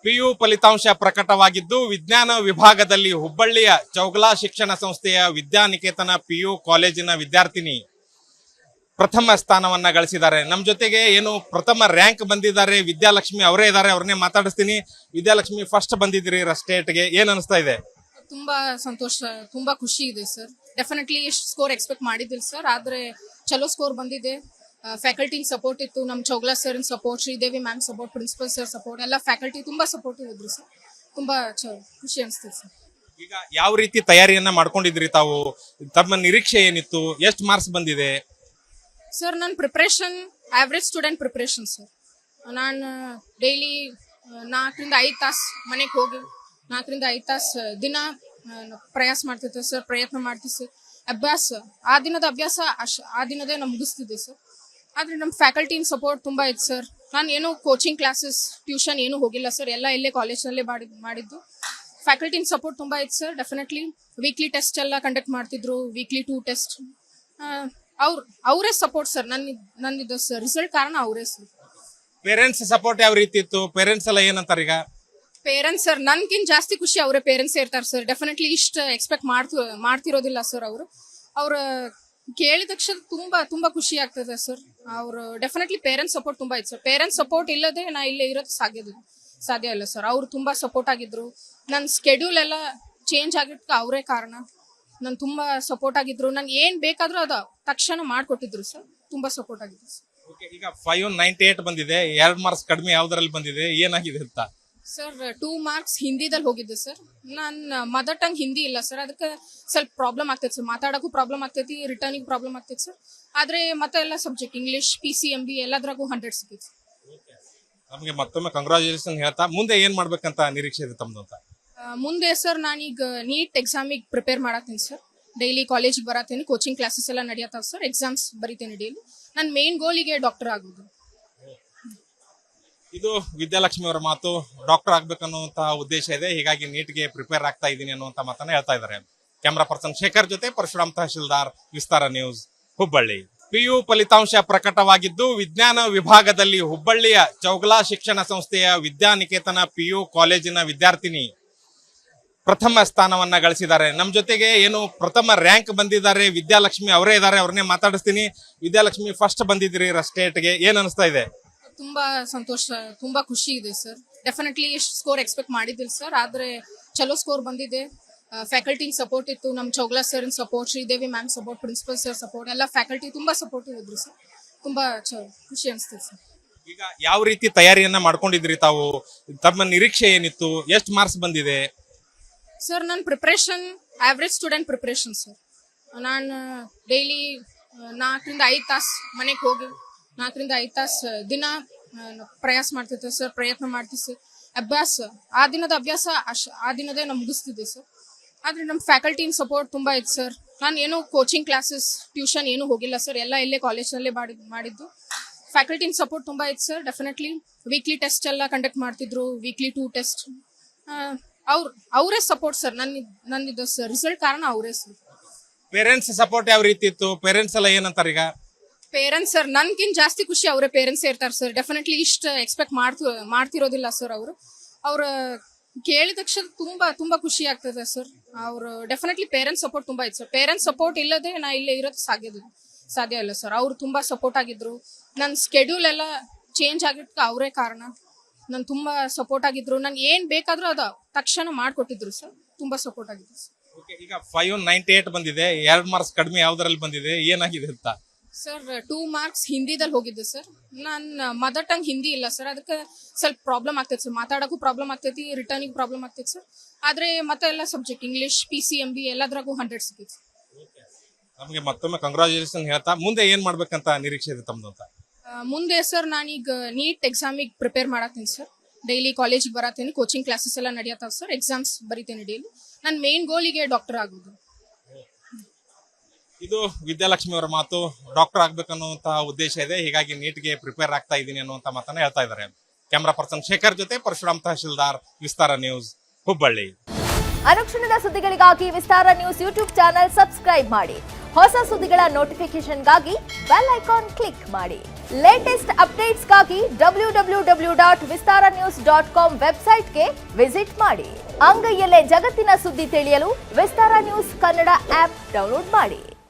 PU ಫಲಿತಾಂಶ ಪ್ರಕಟವಾಗಿದ್ದು ವಿಜ್ಞಾನ ವಿಭಾಗದಲ್ಲಿ ಹುಬ್ಬಳ್ಳಿಯ ಚೌಗಲಾ ಶಿಕ್ಷಣ ಸಂಸ್ಥೆಯ ವಿದ್ಯಾನಿಕೇತನ ಪಿಯು ಕಾಲೇಜಿನ ವಿದ್ಯಾರ್ಥಿನಿ ಪ್ರಥಮ ಸ್ಥಾನವನ್ನ ಗಳಿಸಿದ್ದಾರೆ. ನಮ್ಮ ಜೊತೆಗೆ ಏನು ಪ್ರಥಮ ರ್ಯಾಂಕ್ ಬಂದಿದ್ದಾರೆ ವಿದ್ಯಾಲಕ್ಷ್ಮಿ ಅವರೇ ಇದ್ದಾರೆ, ಅವ್ರನ್ನೇ ಮಾತಾಡಿಸ್ತೀನಿ. ವಿದ್ಯಾಲಕ್ಷ್ಮಿ, ಫಸ್ಟ್ ಬಂದಿದ್ದೀರಿ ಸ್ಟೇಟ್ಗೆ, ಏನ್ ಅನಿಸ್ತಾ ಇದೆ? ತುಂಬಾ ಸಂತೋಷ, ತುಂಬಾ ಖುಷಿ ಇದೆ ಸರ್. ಡೆಫಿನೆಟ್ಲಿ ಎಷ್ಟು ಸ್ಕೋರ್ ಎಕ್ಸ್ಪೆಕ್ಟ್ ಮಾಡಿದ್ದಿಲ್ಲ ಸರ್, ಆದ್ರೆ ಚಲೋ ಸ್ಕೋರ್ ಬಂದಿದೆ. ಫ್ಯಾಕಲ್ಟಿ ಸಪೋರ್ಟ್ ಇತ್ತು, ನಮ್ಮ Chougala sir support, Sridevi ma'am support, principal sir support, ಎಲ್ಲ ಫ್ಯಾಕಲ್ಟಿ ತುಂಬಾ ಸಪೋರ್ಟಿವ್ ಇದ್ರು ಸರ್. ತುಂಬಾ ಖುಷಿ ಅನಿಸ್ತಿದೆ ಸರ್. ಈಗ ಯಾವ ರೀತಿ ತಯಾರಿಯನ್ನ ಮಾಡ್ಕೊಂಡಿದ್ರಿ ತಾವು? ತಮ್ಮ ನಿರೀಕ್ಷೆ ಏನಿತ್ತು? ಎಷ್ಟು ಮಾರ್ಕ್ಸ್ ಬಂದಿದೆ ಸರ್? ನನ್ನ preparation average student preparation sir. ನಾನು ಡೈಲಿ 4-5 ತಾಸು ಮನೆಗೆ ಹೋಗಿ 4-5 ತಾಸು ದಿನ ಪ್ರಯಾಸ ಮಾಡ್ತಿದ್ದೆ ಸರ್, ಪ್ರಯತ್ನ ಮಾಡ್ತೀವಿ ಸರ್. ಅಭ್ಯಾಸ ಆ ದಿನದ ಅಭ್ಯಾಸ ಆ ದಿನದೇ ನಾನು ಮುಗಿಸ್ತಿದ್ದೆ ಸರ್. ಆದರೆ ನಮ್ಮ ಫ್ಯಾಕಲ್ಟಿನ ಸಪೋರ್ಟ್ ತುಂಬ ಇತ್ತು ಸರ್. ನಾನು ಏನು ಕೋಚಿಂಗ್ ಕ್ಲಾಸಸ್, ಟ್ಯೂಷನ್ ಏನೂ ಹೋಗಿಲ್ಲ ಸರ್, ಎಲ್ಲ ಇಲ್ಲೇ ಕಾಲೇಜ್ನಲ್ಲೇ ಮಾಡಿದ್ದು. ಫ್ಯಾಕಲ್ಟಿನ ಸಪೋರ್ಟ್ ತುಂಬ ಇತ್ತು ಸರ್. ಡೆಫಿನೆಟ್ಲಿ ವೀಕ್ಲಿ ಟೆಸ್ಟ್ ಎಲ್ಲ ಕಂಡಕ್ಟ್ ಮಾಡ್ತಿದ್ರು, ವೀಕ್ಲಿ 2 ಟೆಸ್ಟ್. ಅವರೇ ಸಪೋರ್ಟ್ ಸರ್. ನನ್ನಿದ್ದು ಸರ್ ರಿಸಲ್ಟ್ ಕಾರಣ ಅವರೇ ಸರ್. ಪೇರೆಂಟ್ಸ್ ಸಪೋರ್ಟ್ ಯಾವ ರೀತಿ ಇತ್ತು? ಪೇರೆಂಟ್ಸ್ ಎಲ್ಲ ಏನಂತಾರೆ ಈಗ? ಪೇರೆಂಟ್ಸ್ ಸರ್ ನನ್ಗಿಂತ ಜಾಸ್ತಿ ಖುಷಿ ಅವರೇ ಪೇರೆಂಟ್ಸ್ ಇರ್ತಾರೆ ಸರ್. ಡೆಫಿನೆಟ್ಲಿ ಇಷ್ಟು ಎಕ್ಸ್ಪೆಕ್ಟ್ ಮಾಡ್ತಿರೋದಿಲ್ಲ ಸರ್. ಅವ್ರ ಕೇಳಿದ ತಕ್ಷಣ ತುಂಬಾ ಖುಷಿ ಆಗ್ತದೆ ಸರ್. ಅವರು ಡೆಫಿನೆಟ್ಲಿ ಪೇರೆಂಟ್ಸ್ ಸಪೋರ್ಟ್ ತುಂಬಾ ಇತ್ತು ಸರ್. ಪೇರೆಂಟ್ಸ್ ಸಪೋರ್ಟ್ ಇಲ್ಲದೆ ನಾ ಇಲ್ಲೇ ಇರೋದು ಸಾಧ್ಯ ಇಲ್ಲ ಸರ್. ಅವ್ರು ತುಂಬಾ ಸಪೋರ್ಟ್ ಆಗಿದ್ರು. ನನ್ನ ಸ್ಕೆಡ್ಯೂಲ್ ಎಲ್ಲ ಚೇಂಜ್ ಆಗಿದ್ದಕ್ಕೆ ಅವರೇ ಕಾರಣ. ನಾನು ತುಂಬಾ ಸಪೋರ್ಟ್ ಆಗಿದ್ರು. ನನ್ಗೆ ಏನ್ ಬೇಕಾದ್ರೂ ಅದ ತಕ್ಷಣ ಮಾಡ್ಕೊಟ್ಟಿದ್ರು ಸರ್. ತುಂಬಾ ಸಪೋರ್ಟ್ ಆಗಿದ್ರು ಸರ್. ಈಗ 598 ಬಂದಿದೆ, 2 ಮಾರ್ಕ್ಸ್ ಕಡಿಮೆ ಯಾವ್ದ್ರಲ್ಲಿ ಬಂದಿದೆ, ಏನಾಗಿದೆ ಅಂತ? ಸರ್ 2 ಮಾರ್ಕ್ಸ್ ಹಿಂದಿದಲ್ಲಿ ಹೋಗಿದ್ದೆ ಸರ್. ನನ್ನ ಮದರ್ ಟಂಗ್ ಹಿಂದಿ ಇಲ್ಲ ಸರ್, ಅದಕ್ಕೆ ಸ್ವಲ್ಪ ಪ್ರಾಬ್ಲಮ್ ಆಗ್ತೈತೆ ಸರ್. ಮಾತಾಡೋಕ್ಕೂ ಪ್ರಾಬ್ಲಮ್ ಆಗ್ತೈತಿ, ರಿಟರ್ನಿಗೆ ಪ್ರಾಬ್ಲಮ್ ಆಗ್ತೈತಿ ಸರ್. ಆದರೆ ಮತ್ತೆ ಎಲ್ಲ ಸಬ್ಜೆಕ್ಟ್ ಇಂಗ್ಲಿಷ್, PCMB ಎಲ್ಲದ್ರಾಗೂ 100 ಸಿಕ್ಕಿತ್ತು ಸರ್. ನಮಗೆ ಮತ್ತೊಮ್ಮೆ ಕಂಗ್ರಾಚುಲೇಷನ್ ಹೇಳ್ತಾ, ಮುಂದೆ ಏನ್ ಮಾಡ್ಬೇಕಂತ ನಿರೀಕ್ಷೆ ಇದೆ ತಮ್ದು ಅಂತ? ಮುಂದೆ ಸರ್ ನಾನೀಗ ನೀಟ್ ಎಕ್ಸಾಮಿಗೆ ಪ್ರಿಪೇರ್ ಮಾಡತ್ತೀನಿ ಸರ್. ಡೈಲಿ ಕಾಲೇಜಿಗೆ ಬರತ್ತೀನಿ, ಕೋಚಿಂಗ್ ಕ್ಲಾಸಸ್ ಎಲ್ಲ ನಡೆಯತ್ತಾವ ಸರ್. ಎಕ್ಸಾಮ್ಸ್ ಬರೀತೇನೆ ಡೈಲಿ. ನನ್ನ ಮೇನ್ ಗೋಲಿಗೆ ಡಾಕ್ಟರ್ ಆಗೋದು. ಇದು ವಿದ್ಯಾಲಕ್ಷ್ಮಿ ಅವರ ಮಾತು. ಡಾಕ್ಟರ್ ಆಗ್ಬೇಕನ್ನುವಂತಹ ಉದ್ದೇಶ ಇದೆ, ಹೀಗಾಗಿ ನೀಟ್ಗೆ ಪ್ರಿಪೇರ್ ಆಗ್ತಾ ಇದ್ದೀನಿ ಅನ್ನುವಂತ ಮಾತನ್ನ ಹೇಳ್ತಾ ಇದ್ದಾರೆ. ಕ್ಯಾಮರಾ ಪರ್ಸನ್ ಶೇಖರ್ ಜೊತೆ ಪರಶುರಾಮ್ ತಹಶೀಲ್ದಾರ್, ವಿಸ್ತಾರ ನ್ಯೂಸ್, ಹುಬ್ಬಳ್ಳಿ. ಪಿಯು ಫಲಿತಾಂಶ ಪ್ರಕಟವಾಗಿದ್ದು ವಿಜ್ಞಾನ ವಿಭಾಗದಲ್ಲಿ ಹುಬ್ಬಳ್ಳಿಯ ಚೌಗಲಾ ಶಿಕ್ಷಣ ಸಂಸ್ಥೆಯ ವಿದ್ಯಾನಿಕೇತನ ಪಿಯು ಕಾಲೇಜಿನ ವಿದ್ಯಾರ್ಥಿನಿ ಪ್ರಥಮ ಸ್ಥಾನವನ್ನ ಗಳಿಸಿದ್ದಾರೆ. ನಮ್ಮ ಜೊತೆಗೆ ಏನು ಪ್ರಥಮ ರ್ಯಾಂಕ್ ಬಂದಿದ್ದಾರೆ ವಿದ್ಯಾಲಕ್ಷ್ಮಿ ಅವರೇ ಇದ್ದಾರೆ, ಅವ್ರನ್ನೇ ಮಾತಾಡಿಸ್ತೀನಿ. ವಿದ್ಯಾಲಕ್ಷ್ಮಿ, ಫಸ್ಟ್ ಬಂದಿದ್ದೀರಿ ಸ್ಟೇಟ್ಗೆ, ಏನ್ ಅನಿಸ್ತಾ ಇದೆ? ತುಂಬಾ ಸಂತೋಷ, ತುಂಬಾ ಖುಷಿ ಇದೆ ಸರ್. ಡೆಫಿನೆಟ್ಲಿ ಎಷ್ಟು ಸ್ಕೋರ್ ಎಕ್ಸ್ಪೆಕ್ಟ್ ಮಾಡಿದ್ದಿಲ್ಲ ಸರ್, ಆದ್ರೆ ಚಲೋ ಸ್ಕೋರ್ ಬಂದಿದೆ. ಫ್ಯಾಕಲ್ಟಿ ಸಪೋರ್ಟ್ ಇತ್ತು, ನಮ್ಮ Chougala sir support, Sridevi ma'am support, principal sir support, ಎಲ್ಲ ಫ್ಯಾಕಲ್ಟಿ ತುಂಬಾ ಸಪೋರ್ಟಿವ್ ಇದ್ರು ಸರ್. ತುಂಬಾ ಖುಷಿ ಅನಿಸ್ತಿದೆ ಸರ್. ಈಗ ಯಾವ ರೀತಿ ತಯಾರಿಯನ್ನ ಮಾಡ್ಕೊಂಡಿದ್ರಿ ತಾವು? ತಮ್ಮ ನಿರೀಕ್ಷೆ ಏನಿತ್ತು? ಎಷ್ಟು ಮಾರ್ಕ್ಸ್ ಬಂದಿದೆ ಸರ್? ನನ್ನ preparation average student preparation sir. ನಾನು ಡೈಲಿ 4-5 ತಾಸು ಮನೆಗೆ ಹೋಗಿ 4-5 ತಾಸು ದಿನ ಪ್ರಯಾಸ ಮಾಡ್ತಿದ್ದೆ ಸರ್, ಪ್ರಯತ್ನ ಮಾಡ್ತೀವಿ ಸರ್. ಅಭ್ಯಾಸ ಆ ದಿನದ ಅಭ್ಯಾಸ ಆ ದಿನದೇ ನಾನು ಮುಗಿಸ್ತಿದ್ದೆ ಸರ್. ಆದರೆ ನಮ್ಮ ಫ್ಯಾಕಲ್ಟಿನ ಸಪೋರ್ಟ್ ತುಂಬ ಇತ್ತು ಸರ್. ನಾನು ಏನು ಕೋಚಿಂಗ್ ಕ್ಲಾಸಸ್, ಟ್ಯೂಷನ್ ಏನೂ ಹೋಗಿಲ್ಲ ಸರ್, ಎಲ್ಲ ಇಲ್ಲೇ ಕಾಲೇಜ್ನಲ್ಲೇ ಮಾಡಿದ್ದು. ಫ್ಯಾಕಲ್ಟಿನ ಸಪೋರ್ಟ್ ತುಂಬ ಇತ್ತು ಸರ್. ಡೆಫಿನೆಟ್ಲಿ ವೀಕ್ಲಿ ಟೆಸ್ಟ್ ಎಲ್ಲ ಕಂಡಕ್ಟ್ ಮಾಡ್ತಿದ್ರು, ವೀಕ್ಲಿ 2 ಟೆಸ್ಟ್. ಅವರೇ ಸಪೋರ್ಟ್ ಸರ್. ನನ್ನಿದ್ದು ಸರ್ ರಿಸಲ್ಟ್ ಕಾರಣ ಅವರೇ ಸರ್. ಪೇರೆಂಟ್ಸ್ ಸಪೋರ್ಟ್ ಯಾವ ರೀತಿ ಇತ್ತು? ಪೇರೆಂಟ್ಸ್ ಎಲ್ಲ ಏನಂತಾರೆ ಈಗ? ಪೇರೆಂಟ್ಸ್ ಸರ್ ನನ್ಗಿಂತ ಜಾಸ್ತಿ ಖುಷಿ ಅವರೇ ಪೇರೆಂಟ್ಸ್ ಇರ್ತಾರೆ ಸರ್. ಡೆಫಿನೆಟ್ಲಿ ಇಷ್ಟು ಎಕ್ಸ್ಪೆಕ್ಟ್ ಮಾಡ್ತಿರೋದಿಲ್ಲ ಸರ್. ಅವ್ರ ಕೇಳಿದ ತಕ್ಷಣ ತುಂಬಾ ಖುಷಿ ಆಗ್ತದೆ ಸರ್. ಅವರು ಡೆಫಿನೆಟ್ಲಿ ಪೇರೆಂಟ್ಸ್ ಸಪೋರ್ಟ್ ತುಂಬಾ ಇತ್ತು ಸರ್. ಪೇರೆಂಟ್ಸ್ ಸಪೋರ್ಟ್ ಇಲ್ಲದೆ ನಾ ಇಲ್ಲೇ ಇರೋದು ಸಾಧ್ಯ ಇಲ್ಲ ಸರ್. ಅವ್ರು ತುಂಬಾ ಸಪೋರ್ಟ್ ಆಗಿದ್ರು. ನನ್ನ ಸ್ಕೆಡ್ಯೂಲ್ ಎಲ್ಲ ಚೇಂಜ್ ಆಗಿದ್ದಕ್ಕೆ ಅವರೇ ಕಾರಣ. ನಾನು ತುಂಬಾ ಸಪೋರ್ಟ್ ಆಗಿದ್ರು. ನನ್ಗೆ ಏನ್ ಬೇಕಾದ್ರೂ ಅದ ತಕ್ಷಣ ಮಾಡ್ಕೊಟ್ಟಿದ್ರು ಸರ್. ತುಂಬಾ ಸಪೋರ್ಟ್ ಆಗಿದ್ರು ಸರ್. ಈಗ 598 ಬಂದಿದೆ, 2 ಮಾರ್ಕ್ಸ್ ಕಡಿಮೆ ಯಾವ್ದ್ರಲ್ಲಿ ಬಂದಿದೆ, ಏನಾಗಿದೆ ಅಂತ? ಸರ್ 2 ಮಾರ್ಕ್ಸ್ ಹಿಂದಿದಲ್ಲಿ ಹೋಗಿದ್ದೆ ಸರ್. ನನ್ನ ಮದರ್ ಟಂಗ್ ಹಿಂದಿ ಇಲ್ಲ ಸರ್, ಅದಕ್ಕೆ ಸ್ವಲ್ಪ ಪ್ರಾಬ್ಲಮ್ ಆಗ್ತೈತೆ ಸರ್. ಮಾತಾಡೋಕ್ಕೂ ಪ್ರಾಬ್ಲಮ್ ಆಗ್ತೈತಿ, ರಿಟರ್ನಿಗೆ ಪ್ರಾಬ್ಲಮ್ ಆಗ್ತೈತಿ ಸರ್. ಆದರೆ ಮತ್ತೆ ಎಲ್ಲ ಸಬ್ಜೆಕ್ಟ್ ಇಂಗ್ಲಿಷ್, PCMB ಎಲ್ಲದ್ರಾಗೂ 100 ಸಿಕ್ಕಿತ್ತು ಸರ್. ನಮಗೆ ಮತ್ತೊಮ್ಮೆ ಕಂಗ್ರಾಚುಲೇಷನ್ ಹೇಳ್ತಾ, ಮುಂದೆ ಏನ್ ಮಾಡ್ಬೇಕಂತ ನಿರೀಕ್ಷೆ ಇದೆ ತಮ್ದು ಅಂತ? ಮುಂದೆ ಸರ್ ನಾನೀಗ ನೀಟ್ ಎಕ್ಸಾಮಿಗೆ ಪ್ರಿಪೇರ್ ಮಾಡತ್ತೀನಿ ಸರ್. ಡೈಲಿ ಕಾಲೇಜಿಗೆ ಬರತ್ತೀನಿ, ಕೋಚಿಂಗ್ ಕ್ಲಾಸಸ್ ಎಲ್ಲ ನಡೆಯತ್ತಾವ ಸರ್. ಎಕ್ಸಾಮ್ಸ್ ಬರೀತೇನೆ ಡೈಲಿ. ನನ್ನ ಮೇನ್ ಗೋಲಿಗೆ ಡಾಕ್ಟರ್ ಆಗೋದು. ಇದು ವಿದ್ಯಾಲಕ್ಷ್ಮಿ ಅವರ ಮಾತು. ಡಾಕ್ಟರ್ ಆಗ್ಬೇಕನ್ನುವಂತಹ ಉದ್ದೇಶ ಇದೆ, ಹೀಗಾಗಿ ನೀಟ್ಗೆ ಪ್ರಿಪೇರ್ ಆಗ್ತಾ ಇದ್ದೀನಿ ಅನ್ನುವಂತ ಮಾತನ್ನ ಹೇಳ್ತಾ ಇದ್ದಾರೆ. ಕ್ಯಾಮರಾ ಪರ್ಸನ್ ಶೇಖರ್ ಜೊತೆ ಪರಶುರಾಮ್ ತಹಶೀಲ್ದಾರ್, ವಿಸ್ತಾರ ನ್ಯೂಸ್, ಹುಬ್ಬಳ್ಳಿ. ಅನುಕ್ಷಣದ ಸುದ್ದಿಗಳಿಗಾಗಿ ವಿಸ್ತಾರ ನ್ಯೂಸ್ ಯೂಟ್ಯೂಬ್ ಚಾನೆಲ್ ಸಬ್ಸ್ಕ್ರೈಬ್ ಮಾಡಿ. ಹೊಸ ಸುದ್ದಿಗಳ ನೋಟಿಫಿಕೇಶನ್ಗಾಗಿ ಬೆಲ್ ಐಕಾನ್ ಕ್ಲಿಕ್ ಮಾಡಿ. ಲೇಟೆಸ್ಟ್ ಅಪ್ಡೇಟ್ಸ್ಗಾಗಿ www.vistaranews.com ವೆಬ್ಸೈಟ್ಗೆ ವಿಸಿಟ್ ಮಾಡಿ. ಅಂಗೈಯಲ್ಲೇ ಜಗತ್ತಿನ ಸುದ್ದಿ ತಿಳಿಯಲು ವಿಸ್ತಾರ ನ್ಯೂಸ್ ಕನ್ನಡ ಆಪ್ ಡೌನ್ಲೋಡ್ ಮಾಡಿ.